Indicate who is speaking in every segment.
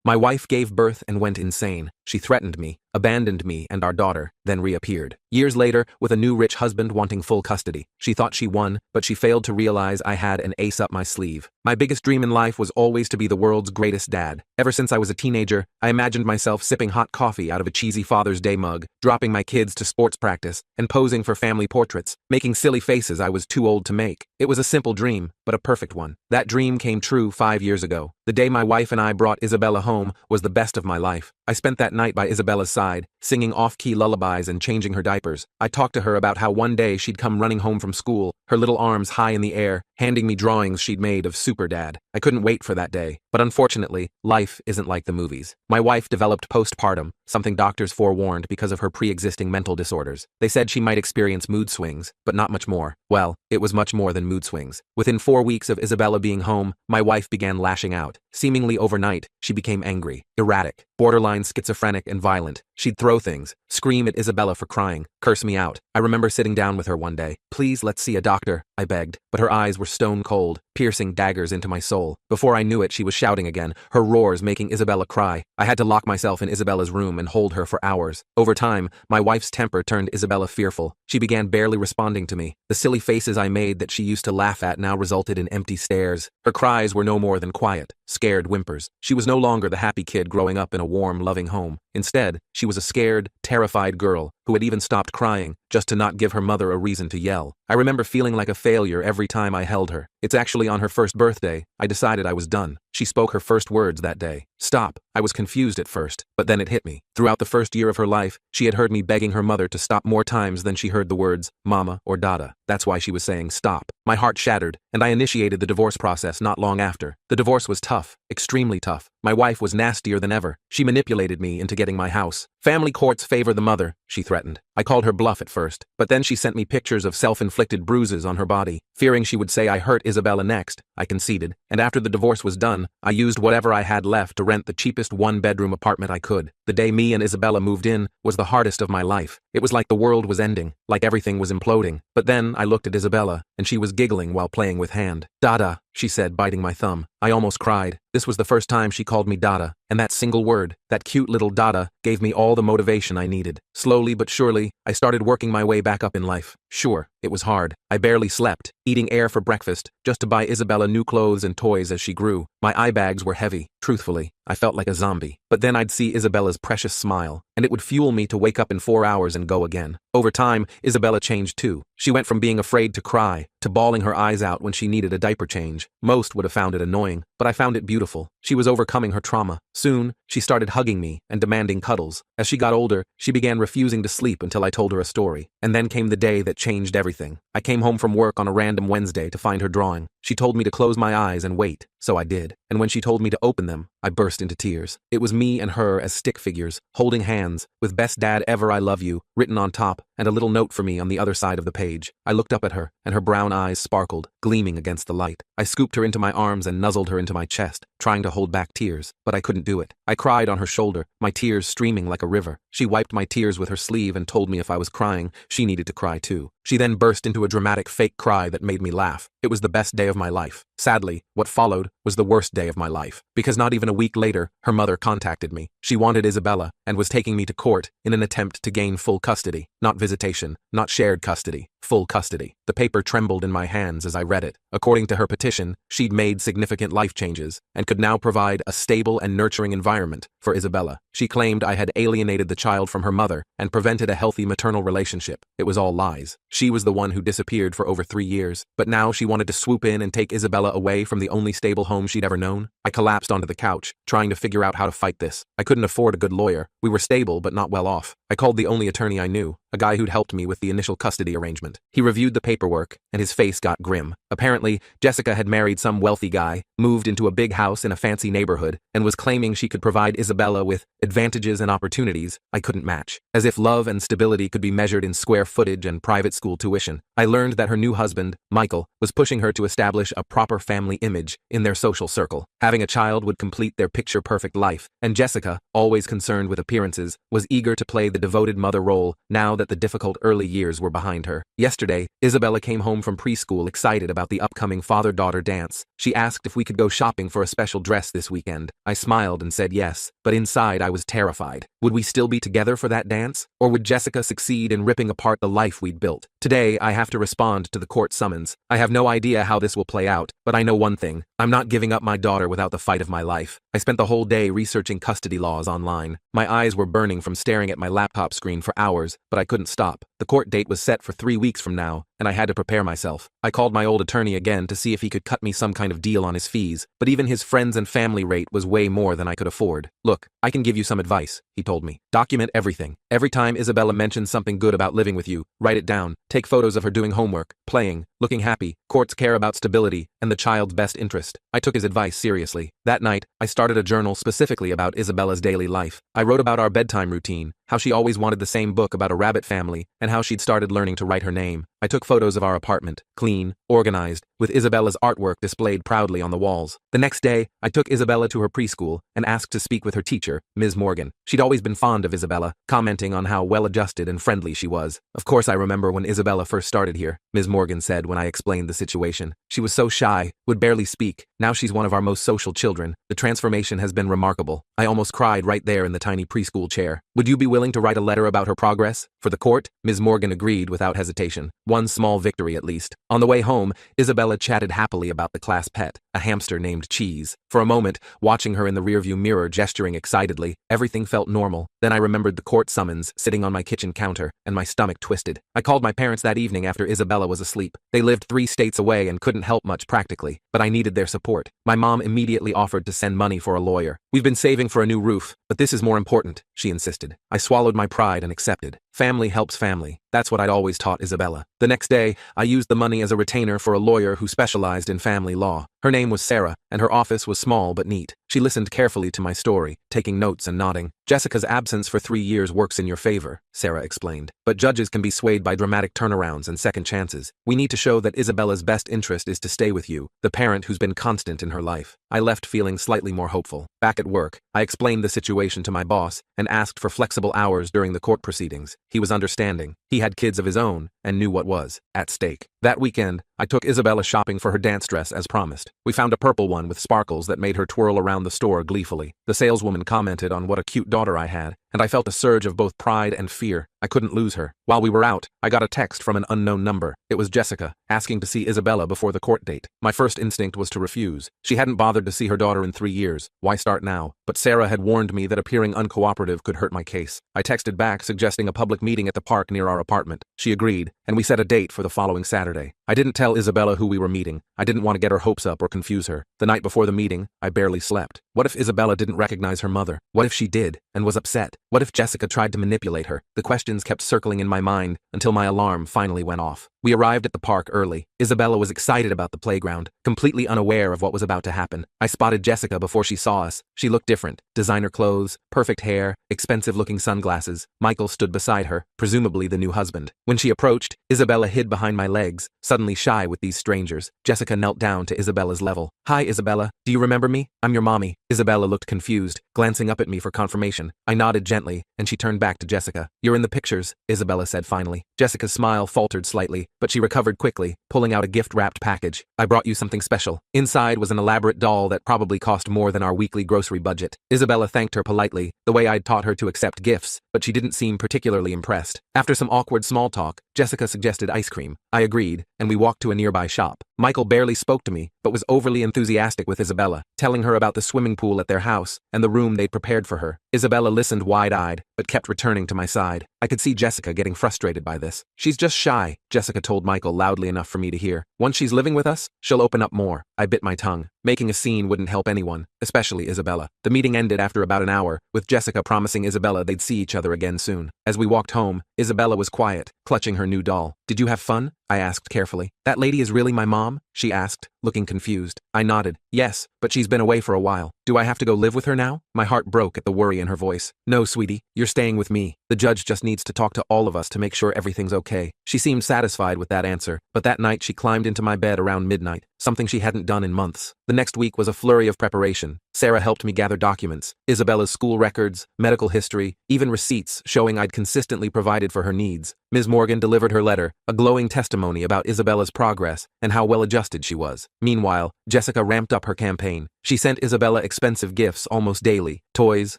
Speaker 1: My wife gave birth and went insane. She threatened me, abandoned me and our daughter, then reappeared. Years later, with a new rich husband wanting full custody. She thought she won, but she failed to realize I had an ace up my sleeve. My biggest dream in life was always to be the world's greatest dad. Ever since I was a teenager, I imagined myself sipping hot coffee out of a cheesy Father's Day mug, dropping my kids to sports practice, and posing for family portraits, making silly faces I was too old to make. It was a simple dream, but a perfect one. That dream came true 5 years ago. The day my wife and I brought Isabella home was the best of my life. I spent that night by Isabella's side, singing off-key lullabies and changing her diapers. I talked to her about how one day she'd come running home from school, her little arms high in the air, handing me drawings she'd made of Super Dad. I couldn't wait for that day. But unfortunately, life isn't like the movies. My wife developed postpartum, something doctors forewarned because of her pre-existing mental disorders. They said she might experience mood swings, but not much more. Well, it was much more than mood swings. Within 4 weeks of Isabella being home, my wife began lashing out. Seemingly overnight, she became angry, erratic, borderline schizophrenic and violent. She'd throw things, scream at Isabella for crying, curse me out. I remember sitting down with her one day. "Please, let's see a doctor," I begged, but her eyes were stone cold, piercing daggers into my soul. Before I knew it, she was shouting again, her roars making Isabella cry. I had to lock myself in Isabella's room and hold her for hours. Over time, my wife's temper turned Isabella fearful. She began barely responding to me. The silly faces I made that she used to laugh at now resulted in empty stares. Her cries were no more than quiet, scared whimpers. She was no longer the happy kid growing up in a warm, loving home. Instead, she was a scared, terrified girl who had even stopped crying just to not give her mother a reason to yell. I remember feeling like a failure every time I held her. It's actually on her first birthday, I decided I was done. She spoke her first words that day. Stop. I was confused at first, but then it hit me. Throughout the first year of her life, she had heard me begging her mother to stop more times than she heard the words mama or dada. That's why she was saying stop. My heart shattered, and I initiated the divorce process not long after. The divorce was tough, extremely tough. My wife was nastier than ever. She manipulated me into getting my house. "Family courts favor the mother," she threatened. I called her bluff at first, but then she sent me pictures of self-inflicted bruises on her body. Fearing she would say I hurt Isabella next, I conceded, and after the divorce was done, I used whatever I had left to rent the cheapest one-bedroom apartment I could. The day me and Isabella moved in was the hardest of my life. It was like the world was ending, like everything was imploding. But then I looked at Isabella, and she was giggling while playing with hand. "Dada," she said, biting my thumb. I almost cried. This was the first time she called me Dada, and that single word, that cute little Dada, gave me all the motivation I needed. Slowly but surely, I started working my way back up in life. Sure, it was hard. I barely slept, eating air for breakfast, just to buy Isabella new clothes and toys as she grew. My eye bags were heavy. Truthfully, I felt like a zombie. But then I'd see Isabella's precious smile, and it would fuel me to wake up in 4 hours and go again. Over time, Isabella changed too. She went from being afraid to cry, to bawling her eyes out when she needed a diaper change. Most would have found it annoying, but I found it beautiful. She was overcoming her trauma. Soon, she started hugging me and demanding cuddles. As she got older, she began refusing to sleep until I told her a story. And then came the day that changed everything. I came home from work on a random Wednesday to find her drawing. She told me to close my eyes and wait, so I did. And when she told me to open them, I burst into tears. It was me and her as stick figures, holding hands, with "Best Dad Ever, I Love You" written on top, and a little note for me on the other side of the page. I looked up at her, and her brown eyes sparkled, gleaming against the light. I scooped her into my arms and nuzzled her into my chest, trying to hold back tears, but I couldn't do it. I cried on her shoulder, my tears streaming like a river. She wiped my tears with her sleeve and told me if I was crying, she needed to cry too. She then burst into a dramatic fake cry that made me laugh. It was the best day of my life. Sadly, what followed was the worst day of my life, because not even a week later, her mother contacted me. She wanted Isabella and was taking me to court in an attempt to gain full custody. Not visitation, not shared custody, full custody. The paper trembled in my hands as I read it. According to her petition, she'd made significant life changes and could now provide a stable and nurturing environment for Isabella. She claimed I had alienated the child from her mother and prevented a healthy maternal relationship. It was all lies. She was the one who disappeared for over 3 years, but now she wanted to swoop in and take Isabella away from the only stable home she'd ever known. I collapsed onto the couch, trying to figure out how to fight this. I couldn't afford a good lawyer. We were stable, but not well off. I called the only attorney I knew, a guy who'd helped me with the initial custody arrangement. He reviewed the paperwork, and his face got grim. Apparently, Jessica had married some wealthy guy, moved into a big house in a fancy neighborhood, and was claiming she could provide Isabella with advantages and opportunities I couldn't match. As if love and stability could be measured in square footage and private school tuition. I learned that her new husband, Michael, was pushing her to establish a proper family image in their social circle. Having a child would complete their picture-perfect life, and Jessica, always concerned with appearances, was eager to play the devoted mother role now that the difficult early years were behind her. Yesterday, Isabella came home from preschool excited about the upcoming father-daughter dance. She asked if we could go shopping for a special dress this weekend. I smiled and said yes, but inside I was terrified. Would we still be together for that dance? Or would Jessica succeed in ripping apart the life we'd built? Today, I have to respond to the court summons. I have no idea how this will play out, but I know one thing. I'm not giving up my daughter without the fight of my life. I spent the whole day researching custody laws online. My eyes were burning from staring at my laptop screen for hours, but I couldn't stop. The court date was set for 3 weeks from now, and I had to prepare myself. I called my old attorney again to see if he could cut me some kind of deal on his fees, but even his friends and family rate was way more than I could afford. Look, I can give you some advice, he told me. Document everything. Every time Isabella mentions something good about living with you, write it down. Take photos of her doing homework, playing, looking happy. Courts care about stability and the child's best interest. I took his advice seriously. That night, I started a journal specifically about Isabella's daily life. I wrote about our bedtime routine, how she always wanted the same book about a rabbit family, and how she'd started learning to write her name. I took photos of our apartment, clean, organized, with Isabella's artwork displayed proudly on the walls. The next day, I took Isabella to her preschool and asked to speak with her teacher, Ms. Morgan. She'd always been fond of Isabella, commenting on how well-adjusted and friendly she was. Of course, I remember when Isabella first started here, Ms. Morgan said when I explained the situation. She was so shy, would barely speak. Now she's one of our most social children. The transformation has been remarkable. I almost cried right there in the tiny preschool chair. Would you be willing to write a letter about her progress? For the court, Ms. Morgan agreed without hesitation. One small victory at least. On the way home, Isabella chatted happily about the class pet, a hamster named Cheese. For a moment, watching her in the rearview mirror gesturing excitedly, everything felt normal. Then I remembered the court summons sitting on my kitchen counter, and my stomach twisted. I called my parents that evening after Isabella was asleep. They lived 3 states away and couldn't help much practically, but I needed their support. My mom immediately offered to send money for a lawyer. We've been saving for a new roof, but this is more important, she insisted. I swallowed my pride and accepted. Family helps family. That's what I'd always taught Isabella. The next day, I used the money as a retainer for a lawyer who specialized in family law. Her name was Sarah, and her office was small but neat. She listened carefully to my story, taking notes and nodding. Jessica's absence for 3 years works in your favor, Sarah explained. But judges can be swayed by dramatic turnarounds and second chances. We need to show that Isabella's best interest is to stay with you, the parent who's been constant in her life. I left feeling slightly more hopeful. Back at work, I explained the situation to my boss and asked for flexible hours during the court proceedings. He was understanding. He had kids of his own and knew what was at stake. That weekend, I took Isabella shopping for her dance dress as promised. We found a purple one with sparkles that made her twirl around the store gleefully. The saleswoman commented on what a cute daughter I had, and I felt a surge of both pride and fear. I couldn't lose her. While we were out, I got a text from an unknown number. It was Jessica, asking to see Isabella before the court date. My first instinct was to refuse. She hadn't bothered to see her daughter in 3 years. Why start now? But Sarah had warned me that appearing uncooperative could hurt my case. I texted back suggesting a public meeting at the park near our apartment. She agreed, and we set a date for the following Saturday. I didn't tell Isabella who we were meeting. I didn't want to get her hopes up or confuse her. The night before the meeting, I barely slept. What if Isabella didn't recognize her mother? What if she did, and was upset? What if Jessica tried to manipulate her? The questions kept circling in my mind until my alarm finally went off. We arrived at the park early. Isabella was excited about the playground, completely unaware of what was about to happen. I spotted Jessica before she saw us. She looked different. Designer clothes, perfect hair, expensive-looking sunglasses. Michael stood beside her, presumably the new husband. When she approached, Isabella hid behind my legs, suddenly shy with these strangers. Jessica knelt down to Isabella's level. "Hi, Isabella. Do you remember me? I'm your mommy." Isabella looked confused, glancing up at me for confirmation. I nodded gently, and she turned back to Jessica. "You're in the pictures," Isabella said finally. Jessica's smile faltered slightly, but she recovered quickly, pulling out a gift-wrapped package. "I brought you something special." Inside was an elaborate doll that probably cost more than our weekly grocery budget. Isabella thanked her politely, the way I'd taught her to accept gifts, but she didn't seem particularly impressed. After some awkward small talk, Jessica suggested ice cream. I agreed, and we walked to a nearby shop. Michael barely spoke to me, but was overly enthusiastic with Isabella, telling her about the swimming pool at their house and the room they'd prepared for her. Isabella listened wide-eyed, but kept returning to my side. I could see Jessica getting frustrated by this. "She's just shy," Jessica told Michael loudly enough for me to hear. "Once she's living with us, she'll open up more." I bit my tongue. Making a scene wouldn't help anyone, especially Isabella. The meeting ended after about an hour, with Jessica promising Isabella they'd see each other again soon. As we walked home, Isabella was quiet, clutching her new doll. "Did you have fun?" I asked carefully. "That lady is really my mom?" she asked, looking confused. I nodded. "Yes, but she's been away for a while. Do I have to go live with her now?" My heart broke at the worry in her voice. "No, sweetie, you're staying with me. The judge just needs to talk to all of us to make sure everything's okay." She seemed satisfied with that answer, but that night she climbed into my bed around midnight, something she hadn't done in months. The next week was a flurry of preparation. Sarah helped me gather documents, Isabella's school records, medical history, even receipts showing I'd consistently provided for her needs. Ms. Morgan delivered her letter, a glowing testimony about Isabella's progress and how well-adjusted she was. Meanwhile, Jessica ramped up her campaign. She sent Isabella expensive gifts almost daily, toys,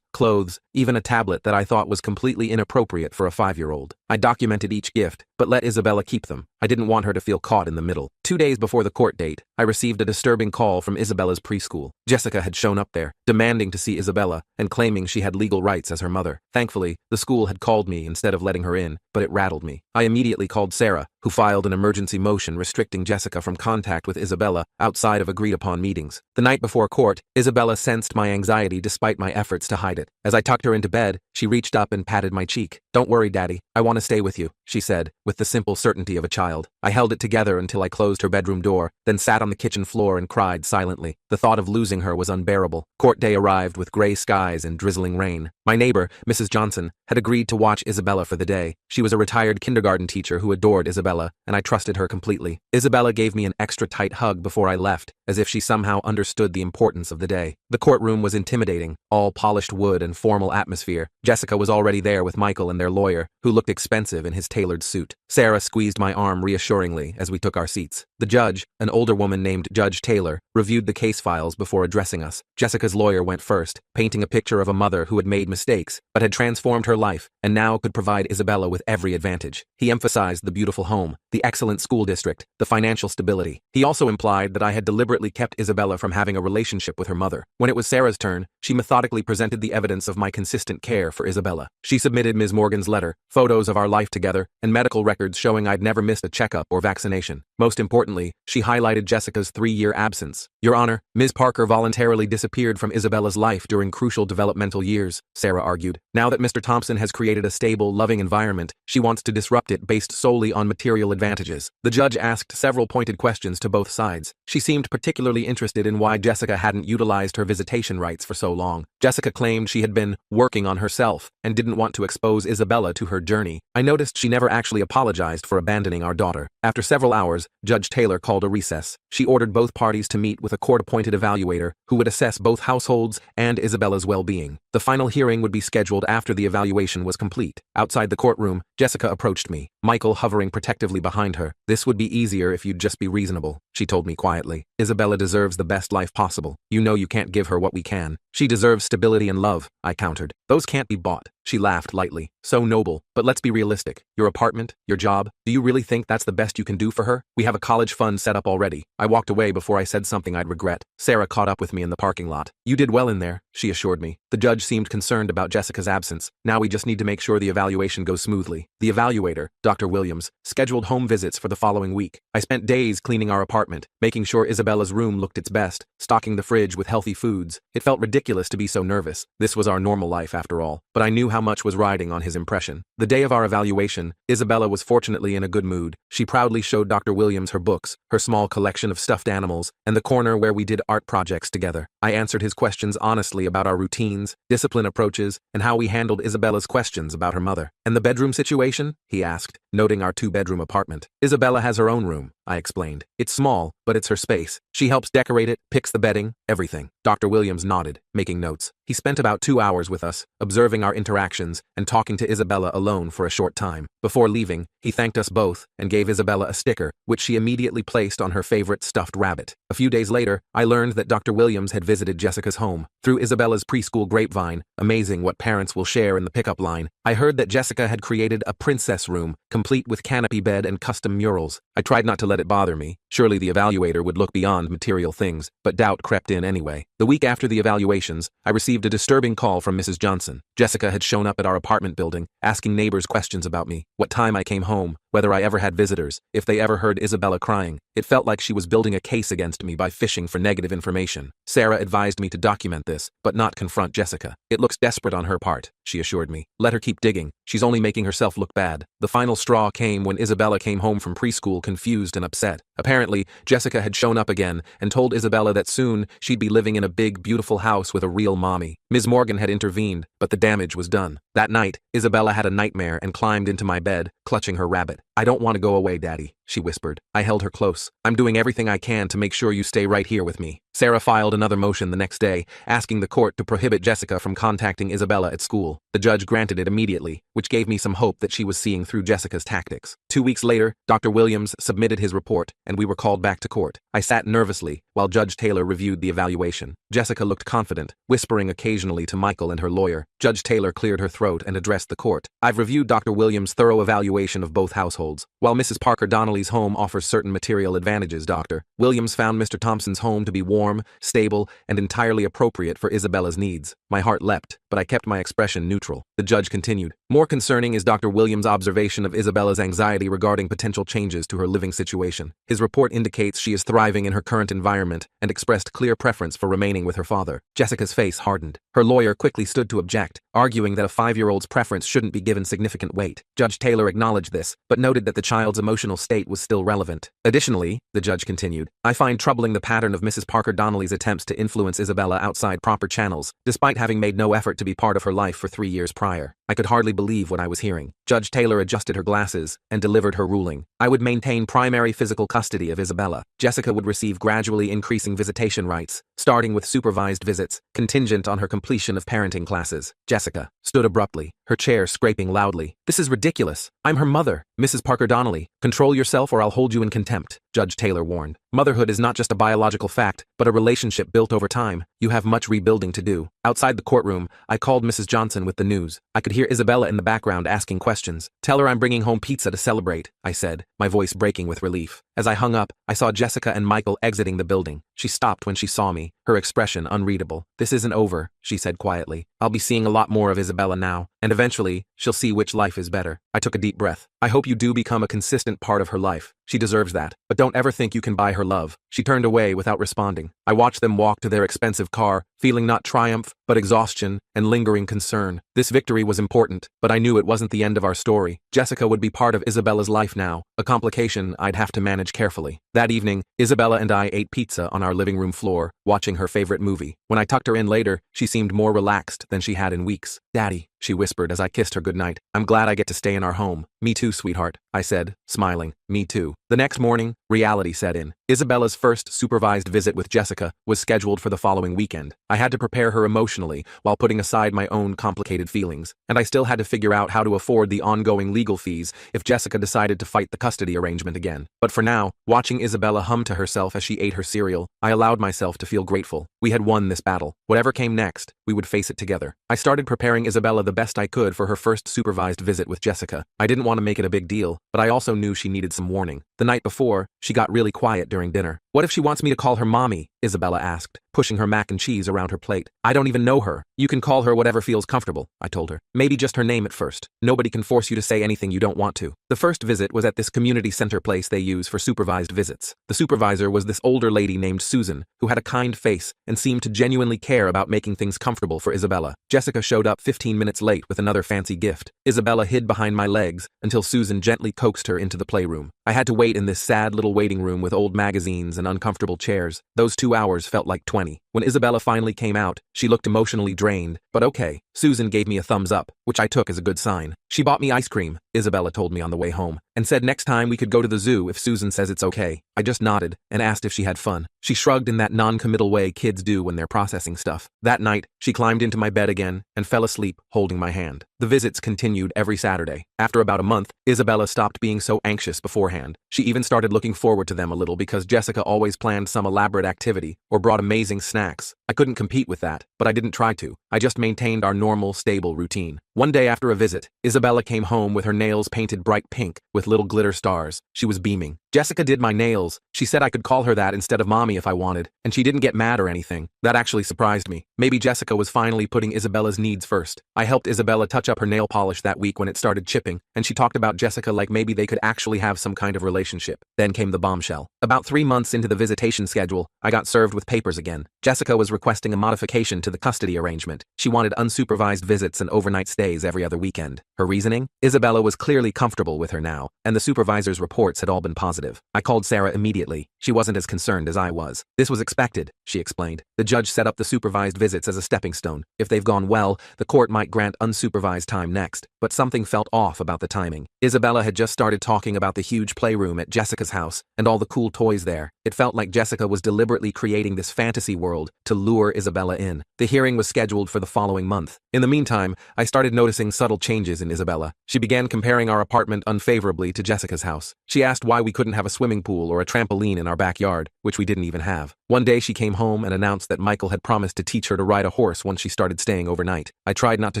Speaker 1: clothes, even a tablet that I thought was completely inappropriate for a 5-year-old. I documented each gift, but let Isabella keep them. I didn't want her to feel caught in the middle. 2 days before the court date, I received a disturbing call from Isabella's preschool. Jessica had shown up there, demanding to see Isabella and claiming she had legal rights as her mother. Thankfully, the school had called me instead of letting her in, but it rattled me. I immediately called Sarah, who filed an emergency motion restricting Jessica from contact with Isabella outside of agreed-upon meetings. The night before court, Isabella sensed my anxiety despite my efforts to hide it. As I tucked her into bed, she reached up and patted my cheek. "Don't worry, Daddy. I want to stay with you," she said, with the simple certainty of a child. I held it together until I closed her bedroom door, then sat on the kitchen floor and cried silently. The thought of losing her was unbearable. Court day arrived with gray skies and drizzling rain. My neighbor, Mrs. Johnson, had agreed to watch Isabella for the day. She was a retired kindergarten teacher who adored Isabella, and I trusted her completely. Isabella gave me an extra tight hug before I left, as if she somehow understood the importance of the day. The courtroom was intimidating, all polished wood and formal atmosphere. Jessica was already there with Michael and their lawyer, who looked expensive in his tailored suit. Sarah squeezed my arm reassuringly as we took our seats. The judge, an older woman named Judge Taylor, reviewed the case files before addressing us. Jessica's lawyer went first, painting a picture of a mother who had made mistakes, but had transformed her life, and now could provide Isabella with every advantage. He emphasized the beautiful home, the excellent school district, the financial stability. He also implied that I had deliberately kept Isabella from having a relationship with her mother. When it was Sarah's turn, she methodically presented the evidence of my consistent care for Isabella. She submitted Ms. Morgan's letter, photos of our life together, and medical records showing I'd never missed a checkup or vaccination. Most importantly, she highlighted Jessica's 3-year absence. "Your Honor, Ms. Parker voluntarily disappeared from Isabella's life during crucial developmental years," Sarah argued. "Now that Mr. Thompson has created a stable, loving environment, she wants to disrupt it based solely on material advantages." The judge asked several pointed questions to both sides. She seemed particularly interested in why Jessica hadn't utilized her visitation rights for so long. Jessica claimed she had been working on herself and didn't want to expose Isabella to her journey. I noticed she never actually apologized for abandoning our daughter. After several hours, Judge Taylor called a recess. She ordered both parties to meet with a court-appointed evaluator who would assess both households and Isabella's well-being. The final hearing would be scheduled after the evaluation was complete. Outside the courtroom, Jessica approached me, Michael hovering protectively behind her. "This would be easier if you'd just be reasonable," she told me quietly. "Isabella deserves the best life possible. You know you can't give her what we can." "She deserves stability and love," I countered. "Those can't be bought." She laughed lightly. "So noble, but let's be realistic. Your apartment, your job, do you really think that's the best you can do for her? We have a college fund set up already." I walked away before I said something I'd regret. Sarah caught up with me in the parking lot. "You did well in there," she assured me. The judge seemed concerned about Jessica's absence. "Now we just need to make sure the evaluation goes smoothly." The evaluator, Dr. Williams, scheduled home visits for the following week. I spent days cleaning our apartment, making sure Isabella's room looked its best, stocking the fridge with healthy foods. It felt ridiculous to be so nervous. This was our normal life after all, but I knew how much was riding on his impression. The day of our evaluation, Isabella was fortunately in a good mood. She proudly showed Dr. Williams her books, her small collection of stuffed animals, and the corner where we did art projects together. I answered his questions honestly about our routines, discipline approaches, and how we handled Isabella's questions about her mother. "And the bedroom situation?" he asked, noting our 2-bedroom apartment. "Isabella has her own room," I explained. "It's small, but it's her space. She helps decorate it, picks the bedding, everything." Dr. Williams nodded, making notes. He spent about 2 hours with us, observing our interactions and talking to Isabella alone for a short time. Before leaving, he thanked us both and gave Isabella a sticker, which she immediately placed on her favorite stuffed rabbit. A few days later, I learned that Dr. Williams had visited Jessica's home. Through Isabella's preschool grapevine, amazing what parents will share in the pickup line, I heard that Jessica had created a princess room, complete with canopy bed and custom murals. I tried not to let it bother me. Surely the evaluator would look beyond material things, but doubt crept in anyway. The week after the evaluations, I received a disturbing call from Mrs. Johnson. Jessica had shown up at our apartment building, asking neighbors questions about me, what time I came home, whether I ever had visitors, if they ever heard Isabella crying. It felt like she was building a case against me by fishing for negative information. Sarah advised me to document this, but not confront Jessica. "It looks desperate on her part," she assured me. "Let her keep digging. She's only making herself look bad." The final straw came when Isabella came home from preschool confused and upset. Apparently, Jessica had shown up again and told Isabella that soon she'd be living in a big, beautiful house with a real mommy. Ms. Morgan had intervened, but the damage was done. That night, Isabella had a nightmare and climbed into my bed, clutching her rabbit. "I don't want to go away, Daddy. she whispered. I held her close. I'm doing everything I can to make sure you stay right here with me. Sarah filed another motion the next day, asking the court to prohibit Jessica from contacting Isabella at school. The judge granted it immediately, which gave me some hope that she was seeing through Jessica's tactics. 2 weeks later, Dr. Williams submitted his report, and we were called back to court. I sat nervously while Judge Taylor reviewed the evaluation. Jessica looked confident, whispering occasionally to Michael and her lawyer. Judge Taylor cleared her throat and addressed the court. I've reviewed Dr. Williams' thorough evaluation of both households. While Mrs. Parker Donnelly's home offers certain material advantages, Dr. Williams found Mr. Thompson's home to be warm, stable, and entirely appropriate for Isabella's needs. My heart leapt, but I kept my expression neutral. The judge continued. More concerning is Dr. Williams' observation of Isabella's anxiety regarding potential changes to her living situation. His report indicates she is thriving in her current environment and expressed clear preference for remaining with her father. Jessica's face hardened. Her lawyer quickly stood to object, arguing that a 5-year-old's preference shouldn't be given significant weight. Judge Taylor acknowledged this, but noted that the child's emotional state was still relevant. Additionally, the judge continued, I find troubling the pattern of Mrs. Parker Donnelly's attempts to influence Isabella outside proper channels, despite having made no effort to be part of her life for 3 years prior. I could hardly believe what I was hearing. Judge Taylor adjusted her glasses and delivered her ruling. I would maintain primary physical custody of Isabella. Jessica would receive gradually increasing visitation rights, starting with supervised visits, contingent on her completion of parenting classes. Jessica stood abruptly, her chair scraping loudly. This is ridiculous. I'm her mother, Mrs. Parker Donnelly. Control yourself or I'll hold you in contempt, Judge Taylor warned. Motherhood is not just a biological fact, but a relationship built over time. You have much rebuilding to do. Outside the courtroom, I called Mrs. Johnson with the news. I could hear Isabella in the background asking questions. Tell her I'm bringing home pizza to celebrate, I said, my voice breaking with relief. As I hung up, I saw Jessica and Michael exiting the building. She stopped when she saw me, her expression unreadable. This isn't over, she said quietly. I'll be seeing a lot more of Isabella now, and eventually, she'll see which life is better. I took a deep breath. I hope you do become a consistent part of her life. She deserves that. But don't ever think you can buy her love. She turned away without responding. I watched them walk to their expensive car, feeling not triumph, but exhaustion and lingering concern. This victory was important, but I knew it wasn't the end of our story. Jessica would be part of Isabella's life now, a complication I'd have to manage carefully. That evening, Isabella and I ate pizza on our living room floor, watching her favorite movie. When I tucked her in later, she seemed more relaxed than she had in weeks. Daddy, she whispered as I kissed her goodnight. I'm glad I get to stay in our home. Me too, sweetheart, I said, smiling. Me too. The next morning, reality set in. Isabella's first supervised visit with Jessica was scheduled for the following weekend. I had to prepare her emotionally while putting aside my own complicated feelings, and I still had to figure out how to afford the ongoing legal fees if Jessica decided to fight the custody arrangement again. But for now, watching Isabella hum to herself as she ate her cereal, I allowed myself to feel grateful. We had won this battle. Whatever came next, we would face it together. I started preparing Isabella the best I could for her first supervised visit with Jessica. I didn't want to make it a big deal, but I also knew she needed some warning. The night before, she got really quiet during dinner. What if she wants me to call her mommy? Isabella asked, pushing her mac and cheese around her plate. I don't even know her. You can call her whatever feels comfortable, I told her. Maybe just her name at first. Nobody can force you to say anything you don't want to. The first visit was at this community center place they use for supervised visits. The supervisor was this older lady named Susan, who had a kind face and seemed to genuinely care about making things comfortable for Isabella. Jessica showed up 15 minutes late with another fancy gift. Isabella hid behind my legs until Susan gently coaxed her into the playroom. I had to wait in this sad little waiting room with old magazines and uncomfortable chairs. Those 2 hours felt like 20. When Isabella finally came out, she looked emotionally drained, but okay. Susan gave me a thumbs up, which I took as a good sign. She bought me ice cream, Isabella told me on the way home, and said next time we could go to the zoo if Susan says it's okay. I just nodded and asked if she had fun. She shrugged in that non-committal way kids do when they're processing stuff. That night, she climbed into my bed again and fell asleep, holding my hand. The visits continued every Saturday. After about a month, Isabella stopped being so anxious beforehand. She even started looking forward to them a little because Jessica always planned some elaborate activity or brought amazing snacks. I couldn't compete with that, but I didn't try to. I just maintained our normal, stable routine. One day after a visit, Isabella came home with her nails painted bright pink with little glitter stars. She was beaming. Jessica did my nails. She said I could call her that instead of mommy if I wanted, and she didn't get mad or anything. That actually surprised me. Maybe Jessica was finally putting Isabella's needs first. I helped Isabella touch up her nail polish that week when it started chipping, and she talked about Jessica like maybe they could actually have some kind of relationship. Then came the bombshell. About 3 months into the visitation schedule, I got served with papers again. Jessica was requesting a modification to the custody arrangement. She wanted unsupervised visits and overnight stays every other weekend. Her reasoning? Isabella was clearly comfortable with her now, and the supervisor's reports had all been positive. positive. I called Sarah immediately. She wasn't as concerned as I was. This was expected, she explained. The judge set up the supervised visits as a stepping stone. If they've gone well, the court might grant unsupervised time next. But something felt off about the timing. Isabella had just started talking about the huge playroom at Jessica's house and all the cool toys there. It felt like Jessica was deliberately creating this fantasy world to lure Isabella in. The hearing was scheduled for the following month. In the meantime, I started noticing subtle changes in Isabella. She began comparing our apartment unfavorably to Jessica's house. She asked why we couldn't have a swimming pool or a trampoline in our backyard, which we didn't even have. One day she came home and announced that Michael had promised to teach her to ride a horse once she started staying overnight. I tried not to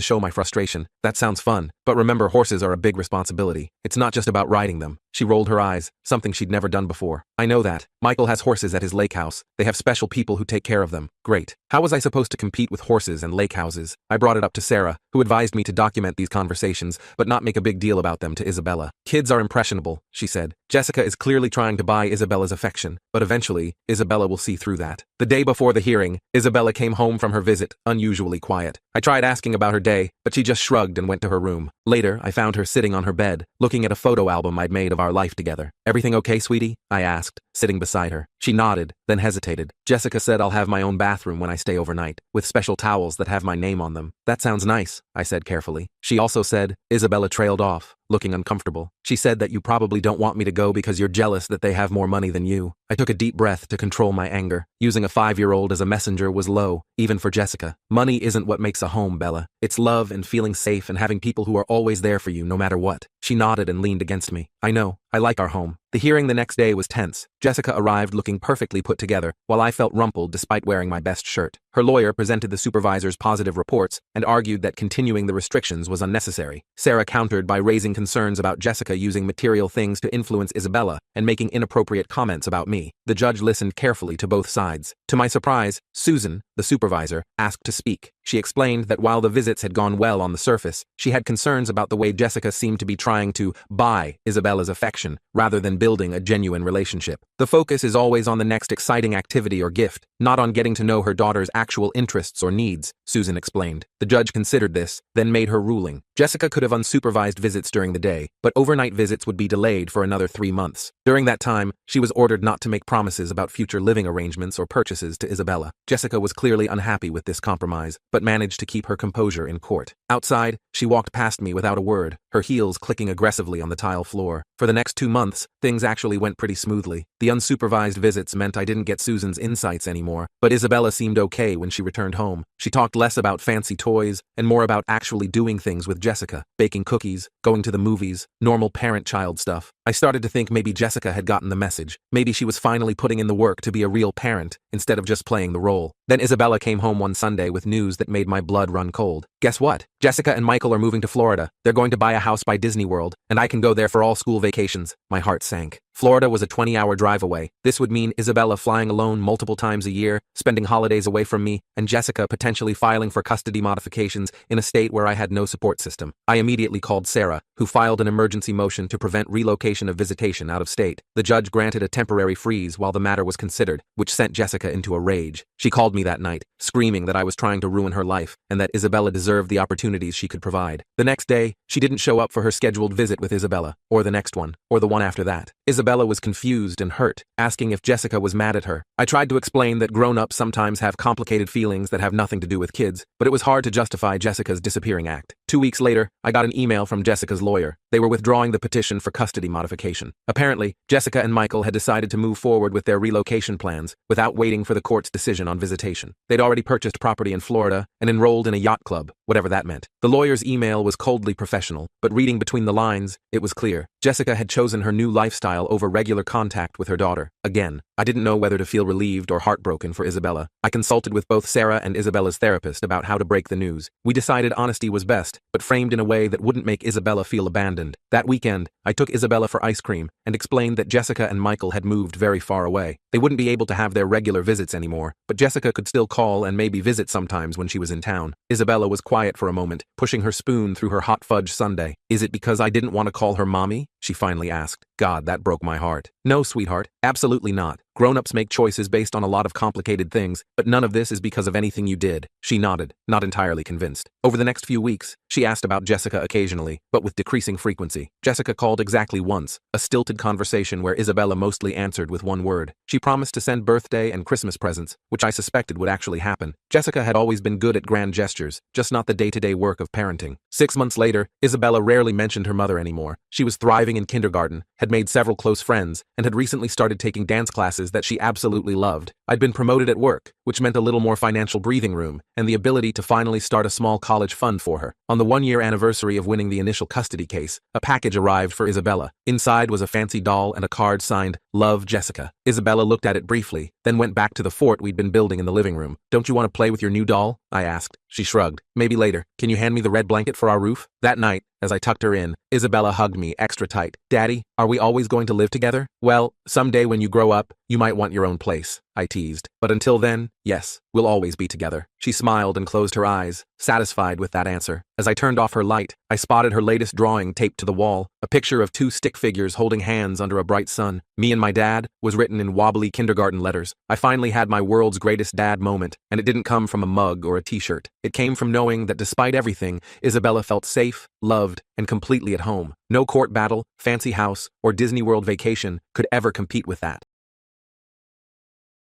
Speaker 1: show my frustration. That sounds fun, but remember, horses are a big responsibility. It's not just about riding them. She rolled her eyes, something she'd never done before. I know that. Michael has horses at his lake house. They have special people who take care of them. Great. How was I supposed to compete with horses and lake houses? I brought it up to Sarah, who advised me to document these conversations, but not make a big deal about them to Isabella. Kids are impressionable, she said. Jessica is clearly trying to buy Isabella's affection, but eventually, Isabella will see through that. The day before the hearing, Isabella came home from her visit, unusually quiet. I tried asking about her day, but she just shrugged and went to her room. Later, I found her sitting on her bed, looking at a photo album I'd made of our life together. Everything okay, sweetie? I asked, sitting beside her. She nodded, then hesitated. Jessica said I'll have my own bathroom when I stay overnight, with special towels that have my name on them. That sounds nice, I said carefully. She also said, Isabella trailed off, looking uncomfortable. She said that you probably don't want me to go because you're jealous that they have more money than you. I took a deep breath to control my anger. Using a 5-year-old as a messenger was low, even for Jessica. Money isn't what makes a home, Bella. It's love and feeling safe and having people who are always there for you no matter what. She nodded and leaned against me. I know. I like our home. The hearing the next day was tense. Jessica arrived looking perfectly put together, while I felt rumpled despite wearing my best shirt. Her lawyer presented the supervisor's positive reports and argued that continuing the restrictions was unnecessary. Sarah countered by raising concerns about Jessica using material things to influence Isabella and making inappropriate comments about me. The judge listened carefully to both sides. To my surprise, Susan, the supervisor, asked to speak. She explained that while the visits had gone well on the surface, she had concerns about the way Jessica seemed to be trying to buy Isabella's affection rather than building a genuine relationship. The focus is always on the next exciting activity or gift, not on getting to know her daughter's actual interests or needs, Susan explained. The judge considered this, then made her ruling. Jessica could have unsupervised visits during the day, but overnight visits would be delayed for another 3 months. During that time, she was ordered not to make promises about future living arrangements or purchases to Isabella. Jessica was clearly unhappy with this compromise, but managed to keep her composure in court. Outside, she walked past me without a word, her heels clicking aggressively on the tile floor. For the next 2 months, things actually went pretty smoothly. The unsupervised visits meant I didn't get Susan's insights anymore, but Isabella seemed okay when she returned home. She talked less about fancy toys and more about actually doing things with Jessica, baking cookies, going to the movies, normal parent-child stuff. I started to think maybe Jessica had gotten the message. Maybe she was finally putting in the work to be a real parent instead of just playing the role. Then Isabella came home one Sunday with news that made my blood run cold. Guess what? Jessica and Michael are moving to Florida. They're going to buy a house by Disney World, and I can go there for all school vacations. My heart sank. Florida was a 20-hour drive away. This would mean Isabella flying alone multiple times a year, spending holidays away from me, and Jessica potentially filing for custody modifications in a state where I had no support system. I immediately called Sarah, who filed an emergency motion to prevent relocation of visitation out of state. The judge granted a temporary freeze while the matter was considered, which sent Jessica into a rage. She called me that night, screaming that I was trying to ruin her life and that Isabella deserved the opportunities she could provide. The next day, she didn't show up for her scheduled visit with Isabella, or the next one, or the one after that. Isabella was confused and hurt, asking if Jessica was mad at her. I tried to explain that grown-ups sometimes have complicated feelings that have nothing to do with kids, but it was hard to justify Jessica's disappearing act. 2 weeks later, I got an email from Jessica's lawyer. They were withdrawing the petition for custody modification. Apparently, Jessica and Michael had decided to move forward with their relocation plans without waiting for the court's decision on visitation. They'd already purchased property in Florida and enrolled in a yacht club, whatever that meant. The lawyer's email was coldly professional, but reading between the lines, it was clear. Jessica had chosen her new lifestyle over regular contact with her daughter. Again, I didn't know whether to feel relieved or heartbroken for Isabella. I consulted with both Sarah and Isabella's therapist about how to break the news. We decided honesty was best, but framed in a way that wouldn't make Isabella feel abandoned. That weekend, I took Isabella for ice cream and explained that Jessica and Michael had moved very far away. They wouldn't be able to have their regular visits anymore, but Jessica could still call and maybe visit sometimes when she was in town. Isabella was quiet for a moment, pushing her spoon through her hot fudge sundae. Is it because I didn't want to call her mommy? She finally asked. God, that broke my heart. No, sweetheart, absolutely not. Grown-ups make choices based on a lot of complicated things, but none of this is because of anything you did. She nodded, not entirely convinced. Over the next few weeks, she asked about Jessica occasionally, but with decreasing frequency. Jessica called exactly once, a stilted conversation where Isabella mostly answered with one word. She promised to send birthday and Christmas presents, which I suspected would actually happen. Jessica had always been good at grand gestures, just not the day-to-day work of parenting. 6 months later, Isabella rarely mentioned her mother anymore. She was thriving in kindergarten, had made several close friends, and had recently started taking dance classes that she absolutely loved. I'd been promoted at work, which meant a little more financial breathing room, and the ability to finally start a small college fund for her. On the 1-year anniversary of winning the initial custody case, a package arrived for Isabella. Inside was a fancy doll and a card signed, "Love, Jessica." Isabella looked at it briefly, then went back to the fort we'd been building in the living room. "Don't you want to play with your new doll?" I asked. She shrugged. "Maybe later. Can you hand me the red blanket for our roof?" That night, as I tucked her in, Isabella hugged me extra tight. "Daddy, are we always going to live together?" "Well, someday when you grow up, you might want your own place," I teased. "But until then, yes, we'll always be together." She smiled and closed her eyes, satisfied with that answer. As I turned off her light, I spotted her latest drawing taped to the wall, a picture of 2 stick figures holding hands under a bright sun. "Me and my dad" was written in wobbly kindergarten letters. I finally had my world's greatest dad moment, and it didn't come from a mug or a t-shirt. It came from knowing that despite everything, Isabella felt safe, loved, and completely at home. No court battle, fancy house, or Disney World vacation could ever compete with that.